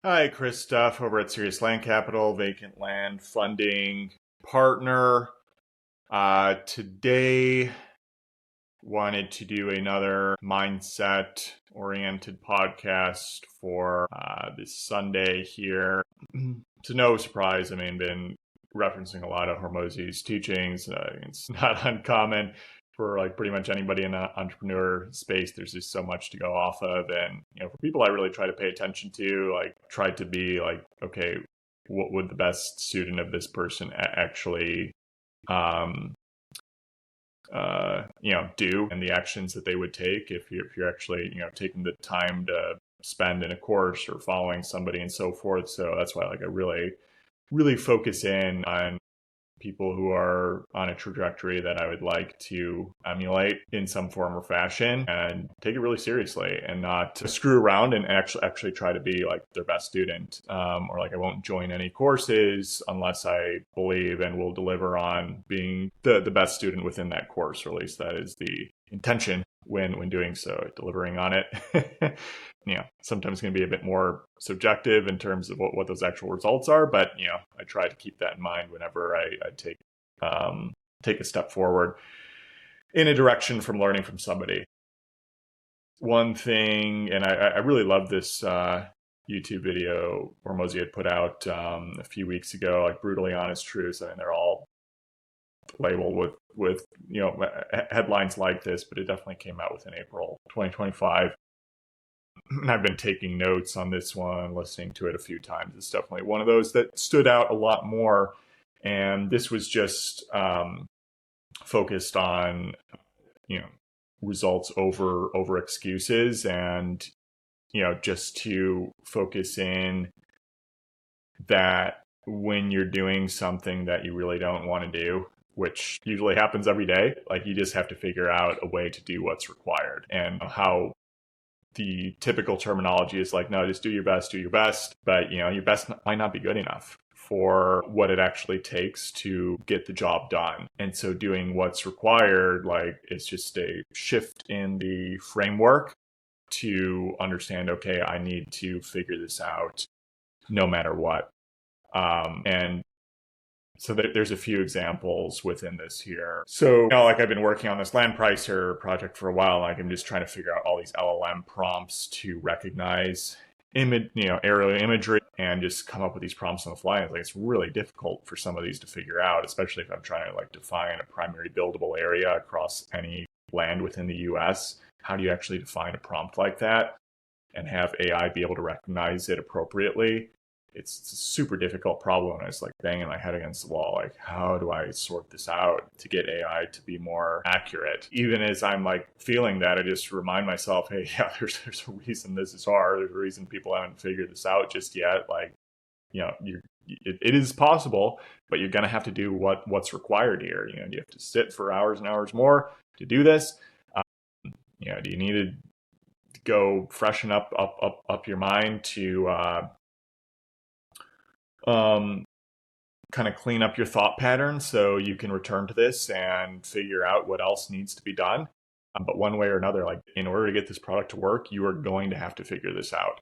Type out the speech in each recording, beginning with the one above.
Hi, Chris Duff over at Serious Land Capital, vacant land funding partner. Today, wanted to do another mindset oriented podcast for this Sunday here. To no surprise, been referencing a lot of Hormozi's teachings. It's not uncommon for like pretty much anybody in the entrepreneur space. There's just so much to go off of, and for people I really try to pay attention to, like try to be like, okay, what would the best student of this person actually um, do, and the actions that they would take if you're actually taking the time to spend in a course or following somebody and so forth. So that's why like I really focus in on people who are on a trajectory that I would like to emulate in some form or fashion, and take it really seriously and not screw around and actually try to be like their best student. Or like I won't join any courses unless I believe and will deliver on being the best student within that course, or at least that is the intention when doing so, delivering on it. Sometimes going to be a bit more subjective in terms of what those actual results are, but I try to keep that in mind whenever I take a step forward in a direction from learning from somebody. One thing, and I really love this YouTube video Hormozi had put out a few weeks ago, like brutally honest truths. They're all labeled with headlines like this, but it definitely came out within April 2025. And I've been taking notes on this one, listening to it a few times. It's definitely one of those that stood out a lot more. And this was just focused on, results over excuses, and, just to focus in that when you're doing something that you really don't want to do, which usually happens every day, like you just have to figure out a way to do what's required. And how the typical terminology is like, no, just do your best. But, your best might not be good enough for what it actually takes to get the job done. And so doing what's required, like, it's just a shift in the framework to understand, okay, I need to figure this out no matter what. And so there's a few examples within this here. So, like I've been working on this land pricer project for a while. Like I'm just trying to figure out all these LLM prompts to recognize aerial imagery, and just come up with these prompts on the fly. Like it's really difficult for some of these to figure out, especially if I'm trying to like define a primary buildable area across any land within the US. How do you actually define a prompt like that and have AI be able to recognize it appropriately? It's a super difficult problem. And I was like banging my head against the wall. Like, how do I sort this out to get AI to be more accurate? Even as I'm like feeling that, I just remind myself, hey, yeah, there's a reason this is hard. There's a reason people haven't figured this out just yet. Like, it is possible, but you're going to have to do what's required here. You have to sit for hours and hours more to do this. Do you need to go freshen up your mind to kind of clean up your thought patterns so you can return to this and figure out what else needs to be done? But one way or another, like in order to get this product to work, you are going to have to figure this out.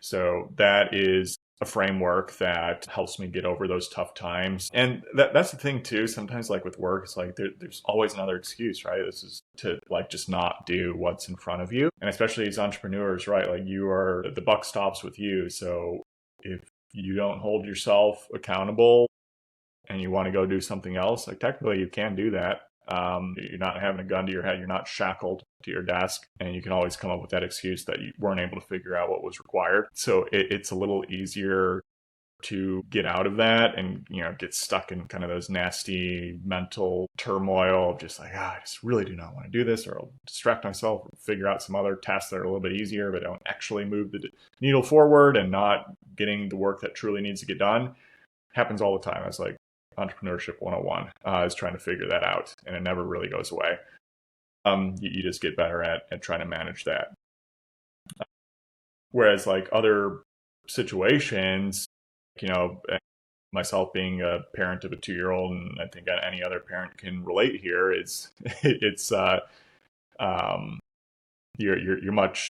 So that is a framework that helps me get over those tough times. And that's the thing too. Sometimes like with work, it's like there's always another excuse, right? This is to like just not do what's in front of you. And especially as entrepreneurs, right? Like the buck stops with you. So if you don't hold yourself accountable and you want to go do something else, like technically you can do that. You're not having a gun to your head. You're not shackled to your desk, and you can always come up with that excuse that you weren't able to figure out what was required. So it's a little easier to get out of that and get stuck in kind of those nasty mental turmoil of just like, I just really do not want to do this, or I'll distract myself or figure out some other tasks that are a little bit easier but don't actually move the needle forward and not getting the work that truly needs to get done. Happens all the time. It's like entrepreneurship 101 is trying to figure that out, and it never really goes away. You just get better at trying to manage that. Whereas like other situations, myself being a parent of a 2-year-old, and I think any other parent can relate here, is it's you're much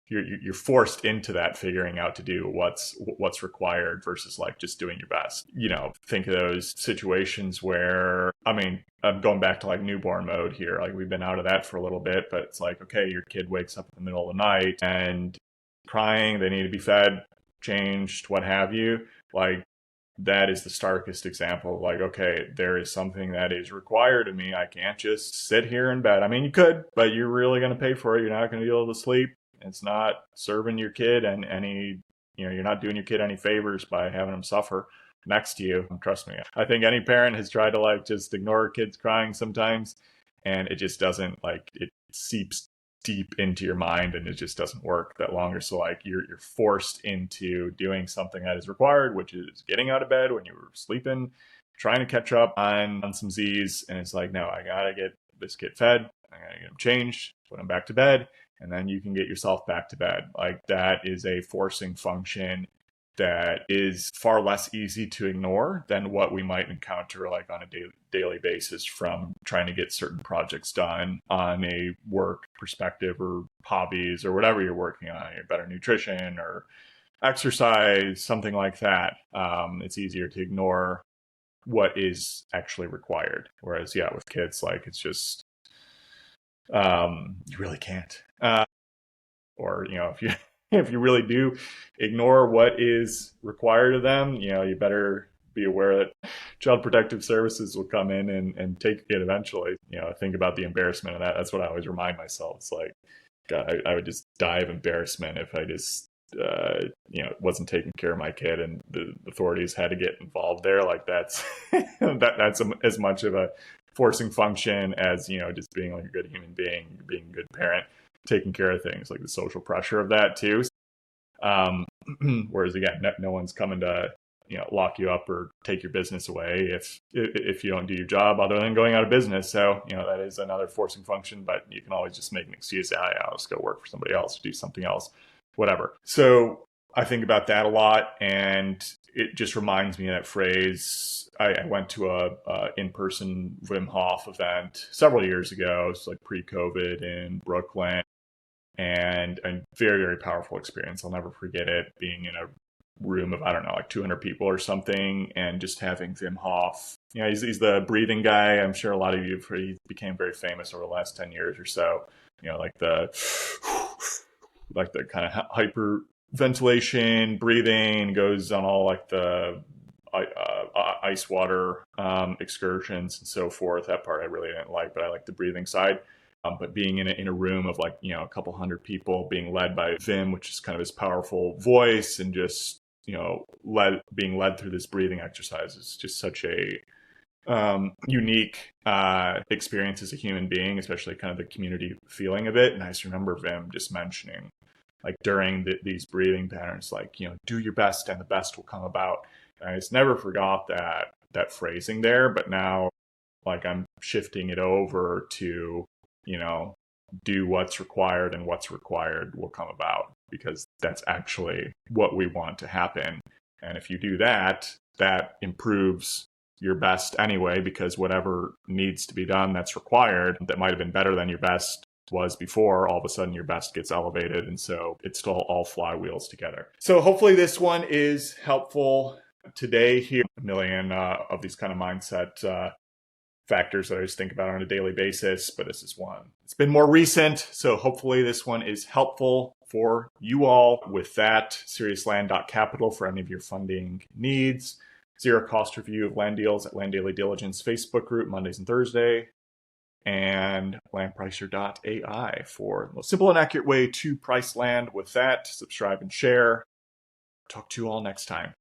you're forced into that, figuring out to do what's required versus like just doing your best. Think of those situations where, I mean, I'm going back to like newborn mode here. Like we've been out of that for a little bit, but it's like, okay, your kid wakes up in the middle of the night and crying, they need to be fed, changed, what have you. Like that is the starkest example of like, okay, there is something that is required of me. I can't just sit here in bed. I mean, you could, but you're really going to pay for it. You're not going to be able to sleep. It's not serving your kid and you're not doing your kid any favors by having them suffer next to you. Trust me. I think any parent has tried to like just ignore kids crying sometimes, and it just doesn't, like, it seeps deep into your mind and it just doesn't work that longer. So like you're forced into doing something that is required, which is getting out of bed when you were sleeping, trying to catch up on some Z's. And it's like, no, I gotta get this kid fed, I gotta get him changed, put him back to bed, and then you can get yourself back to bed. Like that is a forcing function that is far less easy to ignore than what we might encounter like on a daily basis from trying to get certain projects done on a work perspective or hobbies or whatever you're working on, your better nutrition or exercise, something like that. It's easier to ignore what is actually required. Whereas, yeah, with kids, like it's just, you really can't. Or, if you really do ignore what is required of them, you better be aware that Child Protective Services will come in and take it eventually. Think about the embarrassment of that. That's what I always remind myself. It's like, God, I would just die of embarrassment if I just, wasn't taking care of my kid and the authorities had to get involved there. Like that's, that's as much of a forcing function as, just being like a good human being, being a good parent, taking care of things, like the social pressure of that too. Whereas again, no one's coming to lock you up or take your business away if you don't do your job, other than going out of business. So that is another forcing function, but you can always just make an excuse. I'll just go work for somebody else, do something else, whatever. So I think about that a lot, and it just reminds me of that phrase. I went to a in-person Wim Hof event several years ago. It's like pre-COVID in Brooklyn. And a very, very powerful experience. I'll never forget it, being in a room of, I don't know, like 200 people or something, and just having Wim Hof. He's the breathing guy. I'm sure a lot of you, he became very famous over the last 10 years or so. Like the kind of hyperventilation breathing, goes on all like the ice water excursions and so forth. That part I really didn't like, but I like the breathing side. But being in a room of like, a couple hundred people, being led by Vim, which is kind of his powerful voice, and just, being led through this breathing exercise is just such a unique experience as a human being, especially kind of the community feeling of it. And I just remember Vim just mentioning, like during these breathing patterns, like, do your best and the best will come about. And I just never forgot that phrasing there. But now, like, I'm shifting it over to, do what's required, and what's required will come about, because that's actually what we want to happen. And if you do that, that improves your best anyway, because whatever needs to be done that's required, that might have been better than your best was before, all of a sudden your best gets elevated. And so it's still all flywheels together. So hopefully this one is helpful today. Here, a million of these kind of mindset factors that I just think about on a daily basis, but this is one. It's been more recent, so hopefully this one is helpful for you all. With that, seriousland.capital for any of your funding needs. Zero cost review of land deals at Land Daily Diligence Facebook group, Mondays and Thursday. And landpricer.ai for the most simple and accurate way to price land. With that, subscribe and share. Talk to you all next time.